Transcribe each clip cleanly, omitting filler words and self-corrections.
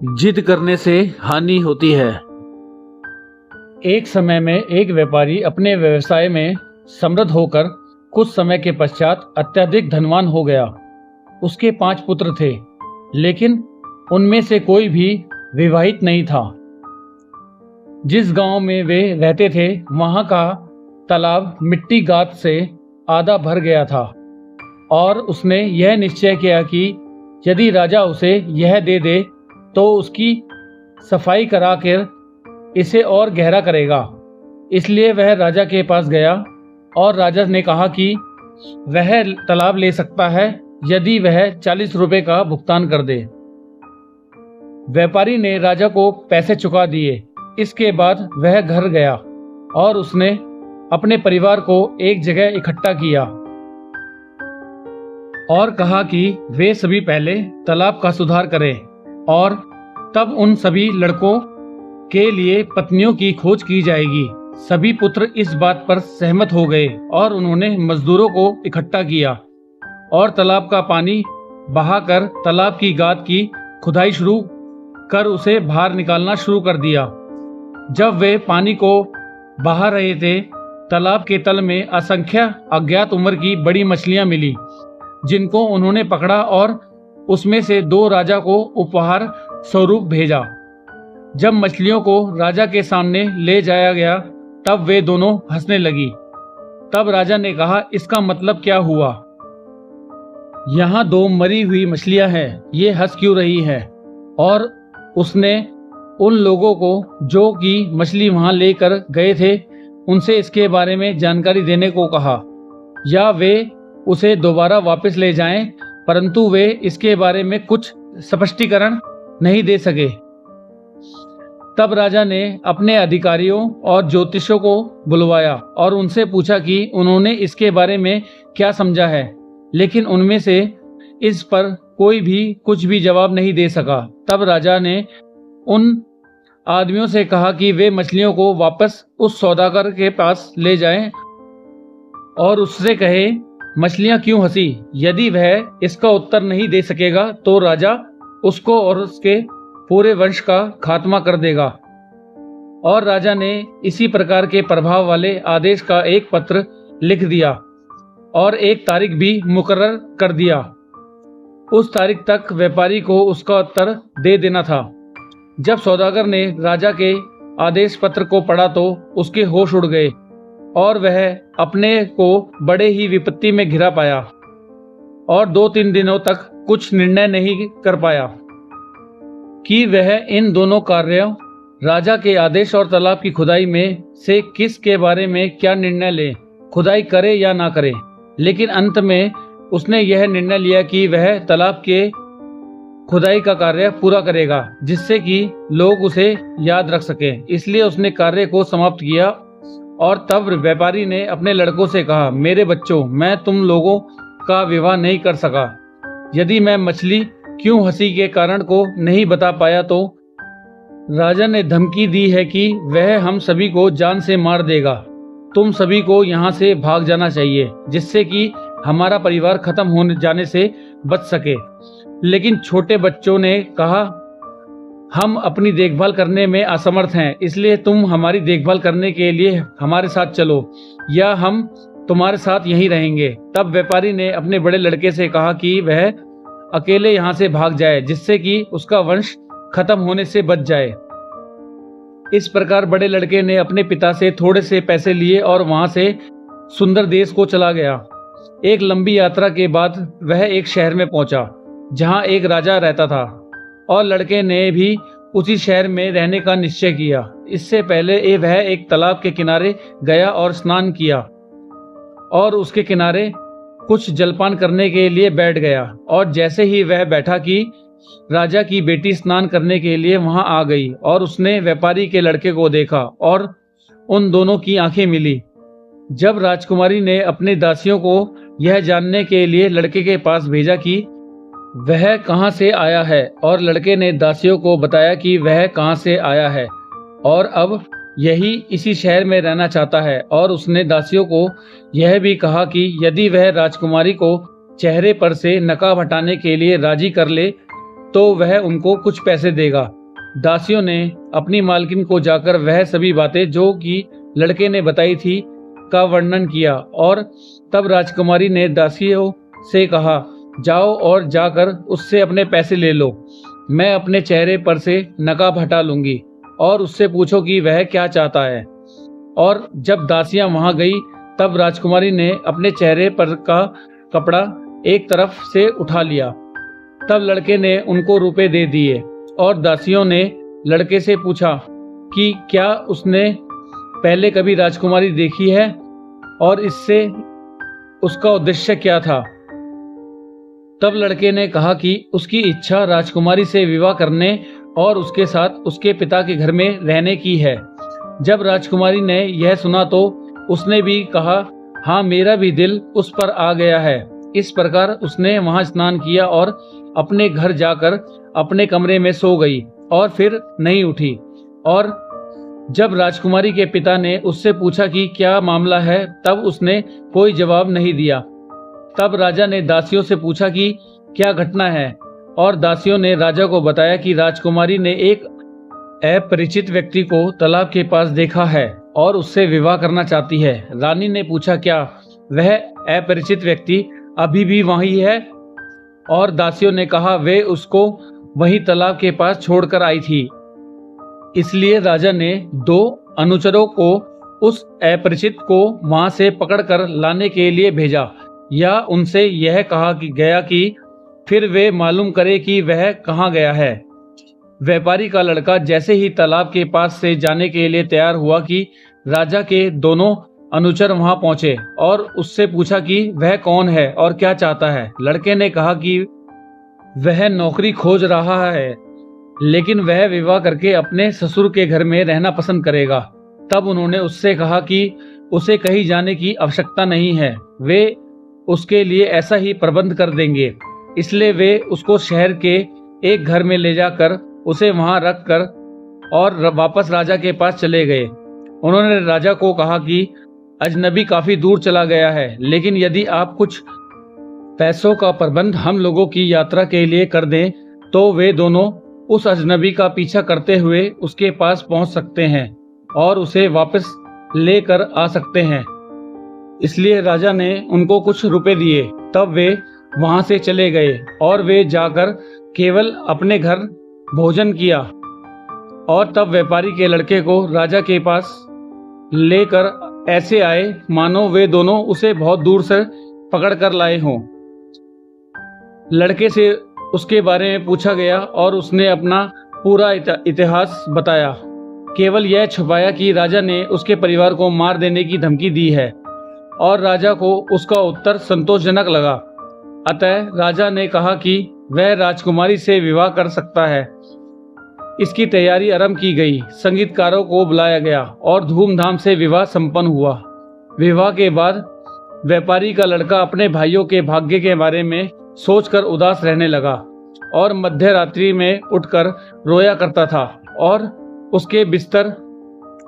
जिद करने से हानि होती है। एक समय में एक व्यापारी अपने व्यवसाय में समृद्ध होकर कुछ समय के पश्चात अत्यधिक धनवान हो गया। उसके 5 पुत्र थे, लेकिन उनमें से कोई भी विवाहित नहीं था। जिस गांव में वे रहते थे, वहां का तालाब मिट्टी गाद से आधा भर गया था और उसने यह निश्चय किया कि यदि राजा उसे यह दे दे तो उसकी सफाई कराकर इसे और गहरा करेगा। इसलिए वह राजा के पास गया और राजा ने कहा कि वह तालाब ले सकता है यदि वह 40 रुपए का भुगतान कर दे। व्यापारी ने राजा को पैसे चुका दिए। इसके बाद वह घर गया और उसने अपने परिवार को एक जगह इकट्ठा किया और कहा कि वे सभी पहले तालाब का सुधार करें और तब उन सभी लड़कों के लिए पत्नियों की खोज की जाएगी। सभी पुत्र इस बात पर सहमत हो गए और उन्होंने मजदूरों को इकट्ठा किया और तालाब का पानी बहाकर तालाब की गाद की खुदाई शुरू कर उसे बाहर निकालना शुरू कर दिया। जब वे पानी को बहा रहे थे, तालाब के तल में असंख्य अज्ञात उम्र की बड़ी मछलियां मिली, जिनको उन्होंने पकड़ा और उसमें से 2 राजा को उपहार स्वरूप भेजा। जब मछलियों को राजा के सामने ले जाया गया, तब वे दोनों हंसने लगी। तब राजा ने कहा, इसका मतलब क्या हुआ? यहाँ 2 मरी हुई मछलियां हैं, ये हंस क्यों रही है? और उसने उन लोगों को जो कि मछली वहां लेकर गए थे, उनसे इसके बारे में जानकारी देने को कहा, या वे उसे दोबारा वापस ले जाएं, परंतु वे इसके बारे में कुछ स्पष्टीकरण नहीं दे सके। तब राजा ने अपने अधिकारियों और ज्योतिषों को बुलवाया और उनसे पूछा कि उन्होंने इसके बारे में क्या समझा है, लेकिन उनमें से इस पर कोई भी कुछ भी जवाब नहीं दे सका। तब राजा ने उन आदमियों से कहा कि वे मछलियों को वापस उस सौदागर के पास ले जाएं और उससे कहे, मछलियां क्यों हंसी? यदि वह इसका उत्तर नहीं दे सकेगा तो राजा उसको और उसके पूरे वंश का खात्मा कर देगा। और राजा ने इसी प्रकार के प्रभाव वाले आदेश का एक पत्र लिख दिया और एक तारीख भी मुकर्रर कर दिया। उस तारीख तक व्यापारी को उसका उत्तर दे देना था। जब सौदागर ने राजा के आदेश पत्र को पढ़ा तो उसके होश उड़ गए और वह अपने को बड़े ही विपत्ति में घिरा पाया और 2-3 दिनों तक कुछ निर्णय नहीं कर पाया कि वह इन दोनों कार्यों, राजा के आदेश और तालाब की खुदाई में से किस के बारे में क्या निर्णय ले, खुदाई करे या ना करे। लेकिन अंत में उसने यह निर्णय लिया कि वह तालाब के खुदाई का कार्य पूरा करेगा, जिससे कि लोग उसे याद रख सकें। इसलिए उसने कार्य को समाप्त किया और तब व्यापारी ने अपने लड़कों से कहा, मेरे बच्चों, मैं तुम लोगों का विवाह नहीं कर सका। यदि मैं मछली क्यों हंसी के कारण को नहीं बता पाया तो राजा ने धमकी दी है कि वह हम सभी को जान से मार देगा। तुम सभी को यहाँ से भाग जाना चाहिए, जिससे कि हमारा परिवार खत्म होने जाने से बच सके। लेकिन छोटे बच्चों ने कहा, हम अपनी देखभाल करने में असमर्थ हैं, इसलिए तुम हमारी देखभाल करने के लिए हमारे साथ चलो या हम तुम्हारे साथ यहीं रहेंगे। तब व्यापारी ने अपने बड़े लड़के से कहा कि वह अकेले यहाँ से भाग जाए, जिससे कि उसका वंश खत्म होने से बच जाए। इस प्रकार बड़े लड़के ने अपने पिता से थोड़े से पैसे लिए और वहां से सुंदर देश को चला गया। एक लंबी यात्रा के बाद वह एक शहर में पहुंचा जहां एक राजा रहता था और लड़के ने भी उसी शहर में रहने का निश्चय किया। इससे पहले वह एक तालाब के किनारे गया और स्नान किया और उसके किनारे कुछ जलपान करने के लिए बैठ गया। और जैसे ही वह बैठा कि राजा की बेटी स्नान करने के लिए वहां आ गई और उसने व्यापारी के लड़के को देखा और उन दोनों की आंखें मिली। जब राजकुमारी ने अपनी दासियों को यह जानने के लिए लड़के के पास भेजा कि वह कहां से आया है, और लड़के ने दासियों को बताया कि वह कहां से आया है और अब यही इसी शहर में रहना चाहता है। और उसने दासियों को यह भी कहा कि यदि वह राजकुमारी को चेहरे पर से नकाब हटाने के लिए राजी कर ले तो वह उनको कुछ पैसे देगा। दासियों ने अपनी मालकिन को जाकर वह सभी बातें जो कि लड़के ने बताई थी का वर्णन किया, और तब राजकुमारी ने दासियों से कहा, जाओ और जाकर उससे अपने पैसे ले लो। मैं अपने चेहरे पर से नकाब हटा लूंगी और उससे पूछो कि वह क्या चाहता है। और जब दासियां वहां गई तब राजकुमारी ने अपने चेहरे पर का कपड़ा एक तरफ से उठा लिया। तब लड़के ने उनको रुपए दे दिए और दासियों ने लड़के से पूछा कि क्या उसने पहले कभी राजकुमारी देखी है और इससे उसका उद्देश्य क्या था। तब लड़के ने कहा कि उसकी इच्छा राजकुमारी से विवाह करने और उसके साथ उसके पिता के घर में रहने की है। जब राजकुमारी ने यह सुना तो उसने भी कहा, हाँ, मेरा भी दिल उस पर आ गया है। इस प्रकार उसने वहां स्नान किया और अपने घर जाकर अपने कमरे में सो गई और फिर नहीं उठी। और जब राजकुमारी के पिता ने उससे पूछा कि क्या मामला है, तब उसने कोई जवाब नहीं दिया। तब राजा ने दासियों से पूछा कि क्या घटना है, और दासियों ने राजा को बताया कि राजकुमारी ने एक अपरिचित व्यक्ति को तालाब के पास देखा है और उससे विवाह करना चाहती है। रानी ने पूछा, क्या वह अपरिचित व्यक्ति अभी भी वहीं है, और दासियों ने कहा, वे उसको वहीं तालाब के पास छोड़कर आई थी। इसलिए राजा ने 2 अनुचरों को उस अपरिचित को वहां से पकड़कर लाने के लिए भेजा, या उनसे यह कहा कि गया कि फिर वे मालूम करे कि वह कहाँ गया है। व्यापारी का लड़का जैसे ही तालाब के पास से जाने के लिए तैयार हुआ कि राजा के दोनों अनुचर वहां पहुंचे और उससे पूछा कि वह कौन है और क्या चाहता है। लड़के ने कहा कि वह नौकरी खोज रहा है, लेकिन वह विवाह करके अपने ससुर के घर में रहना पसंद करेगा। तब उन्होंने उससे कहा कि उसे कहीं जाने की आवश्यकता नहीं है, वे उसके लिए ऐसा ही प्रबंध कर देंगे। इसलिए वे उसको शहर के एक घर में ले जाकर उसे वहां रख कर और वापस राजा के पास चले गए। उन्होंने राजा को कहा कि अजनबी काफी दूर चला गया है, लेकिन यदि आप कुछ पैसों का प्रबंध हम लोगों की यात्रा के लिए कर दें तो वे दोनों उस अजनबी का पीछा करते हुए उसके पास पहुंच सकते हैं और उसे वापस लेकर आ सकते हैं। इसलिए राजा ने उनको कुछ रुपए दिए। तब वे वहां से चले गए और वे जाकर केवल अपने घर भोजन किया, और तब व्यापारी के लड़के को राजा के पास लेकर ऐसे आए मानो वे दोनों उसे बहुत दूर से पकड़ कर लाए हों। लड़के से उसके बारे में पूछा गया और उसने अपना पूरा इतिहास बताया, केवल यह छुपाया कि राजा ने उसके परिवार को मार देने की धमकी दी है, और राजा को उसका उत्तर संतोषजनक लगा। अतः राजा ने कहा कि वह राजकुमारी से विवाह कर सकता है। इसकी तैयारी आरंभ की गई, संगीतकारों को बुलाया गया और धूमधाम से विवाह संपन्न हुआ। विवाह के बाद व्यापारी का लड़का अपने भाइयों के भाग्य के बारे में सोचकर उदास रहने लगा और मध्य रात्रि में उठकर रोया करता था और उसके बिस्तर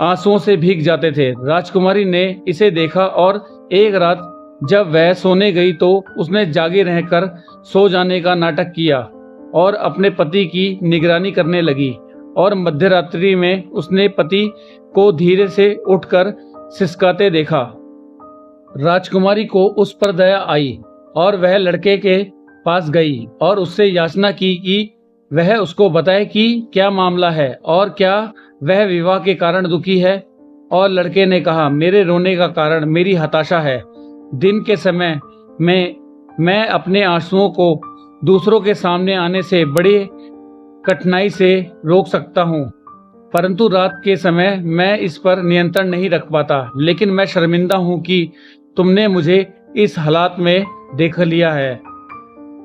आंसुओं से भीग जाते थे। राजकुमारी ने इसे देखा और एक रात जब वह सोने गई तो उसने जागे रहकर सो जाने का नाटक किया और अपने पति की निगरानी करने लगी, और मध्य रात्रि में उसने पति को धीरे से उठकर सिसकाते देखा। राजकुमारी को उस पर दया आई और वह लड़के के पास गई और उससे याचना की कि वह उसको बताए कि क्या मामला है और क्या वह विवाह के कारण दुखी है। और लड़के ने कहा, मेरे रोने का कारण मेरी हताशा है। दिन के समय में मैं अपने आंसुओं को दूसरों के सामने आने से बड़ी कठिनाई से रोक सकता हूँ, परंतु रात के समय मैं इस पर नियंत्रण नहीं रख पाता। लेकिन मैं शर्मिंदा हूँ कि तुमने मुझे इस हालात में देख लिया है।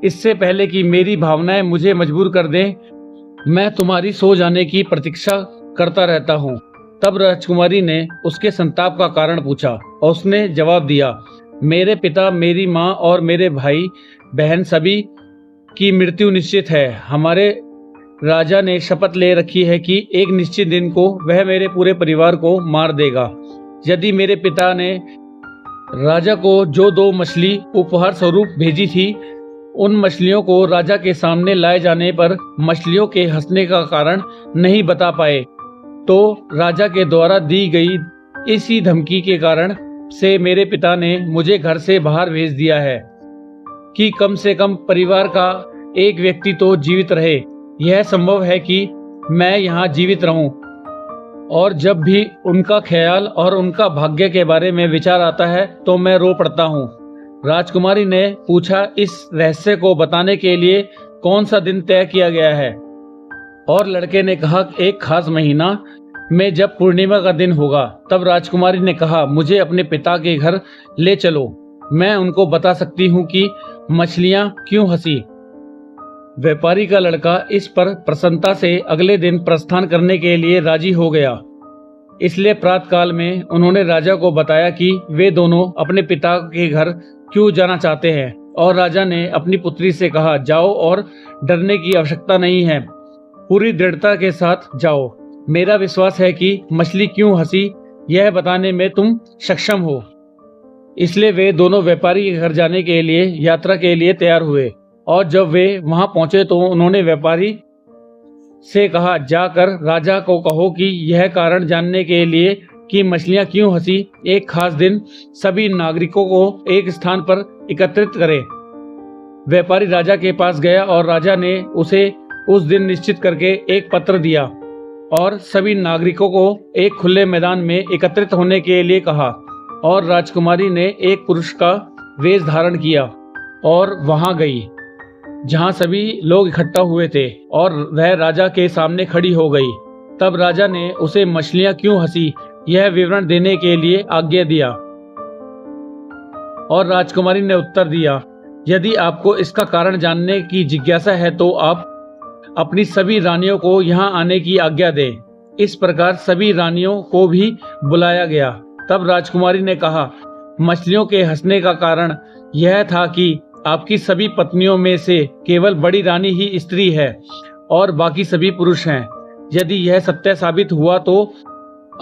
इससे पहले कि मेरी भावनाएं मुझे मजबूर कर दें, मैं तुम्हारी सो जाने की प्रतीक्षा करता रहता हूँ। तब राजकुमारी ने उसके संताप का कारण पूछा और उसने जवाब दिया, मेरे पिता, मेरी माँ और मेरे भाई बहन सभी की मृत्यु निश्चित है। हमारे राजा ने शपथ ले रखी है कि एक निश्चित दिन को वह मेरे पूरे परिवार को मार देगा। यदि मेरे पिता ने राजा को जो 2 मछली उपहार स्वरूप भेजी थी उन मछलियों को राजा के सामने लाए जाने पर मछलियों के हंसने का कारण नहीं बता पाए, तो राजा के द्वारा दी गई इसी धमकी के कारण से मेरे पिता ने मुझे घर से बाहर भेज दिया है कि कम से कम परिवार का एक व्यक्ति तो जीवित रहे। यह संभव है कि मैं यहाँ जीवित रहूं। और जब भी उनका ख्याल और उनका भाग्य के बारे में विचार आता है तो मैं रो पड़ता हूँ। राजकुमारी ने पूछा, इस रहस्य को बताने के लिए कौन सा दिन तय किया गया है? और लड़के ने कहा, एक खास महीना में जब पूर्णिमा का दिन होगा। तब राजकुमारी ने कहा, मुझे अपने पिता के घर ले चलो, मैं उनको बता सकती हूँ कि मछलियाँ क्यों हंसी। व्यापारी का लड़का इस पर प्रसन्नता से अगले दिन प्रस्थान करने के लिए राजी हो गया। इसलिए प्रातःकाल में उन्होंने राजा को बताया कि वे दोनों अपने पिता के घर क्यों जाना चाहते हैं। और राजा ने अपनी पुत्री से कहा, जाओ और डरने की आवश्यकता नहीं है, पूरी दृढ़ता के साथ जाओ। मेरा विश्वास है कि मछली क्यों हंसी यह बताने में तुम सक्षम हो। इसलिए वे दोनों व्यापारी के घर जाने के लिए यात्रा के लिए तैयार हुए। और जब वे वहां पहुंचे तो उन्होंने व्यापारी से कहा, जाकर राजा को कहो कि यह कारण जानने के लिए कि मछलियां क्यों हंसी एक खास दिन सभी नागरिकों को एक स्थान पर एकत्रित करे। व्यापारी राजा के पास गया और राजा ने उसे उस दिन निश्चित करके एक पत्र दिया और सभी नागरिकों को एक खुले मैदान में एकत्रित होने के लिए कहा। और राजकुमारी ने एक पुरुष का वेश धारण किया और वहां गई जहां सभी लोग इकट्ठा हुए थे, और वह राजा के सामने खड़ी हो गई। तब राजा ने उसे मछलियां क्यों हंसी यह विवरण देने के लिए आज्ञा दिया। और राजकुमारी ने उत्तर दिया, यदि आपको इसका कारण जानने की जिज्ञासा है तो आप अपनी सभी रानियों को यहाँ आने की आज्ञा दें। इस प्रकार सभी रानियों को भी बुलाया गया। तब राजकुमारी ने कहा, मछलियों के हंसने का कारण यह था कि आपकी सभी पत्नियों में से केवल बड़ी रानी ही स्त्री है और बाकी सभी पुरुष हैं। यदि यह सत्य साबित हुआ तो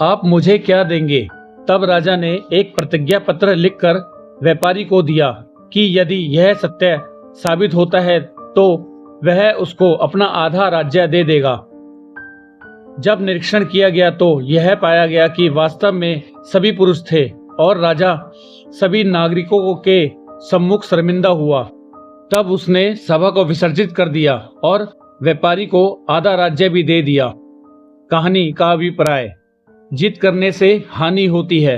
आप मुझे क्या देंगे? तब राजा ने एक प्रतिज्ञा पत्र लिखकर व्यापारी को दिया कि यदि यह सत्य साबित होता है तो वह उसको अपना आधा राज्य दे देगा। जब निरीक्षण किया गया तो यह पाया गया कि वास्तव में सभी पुरुष थे और राजा सभी नागरिकों के सम्मुख शर्मिंदा हुआ। तब उसने सभा को विसर्जित कर दिया और व्यापारी को आधा राज्य भी दे दिया। कहानी का अभिप्राय, जिद करने से हानि होती है।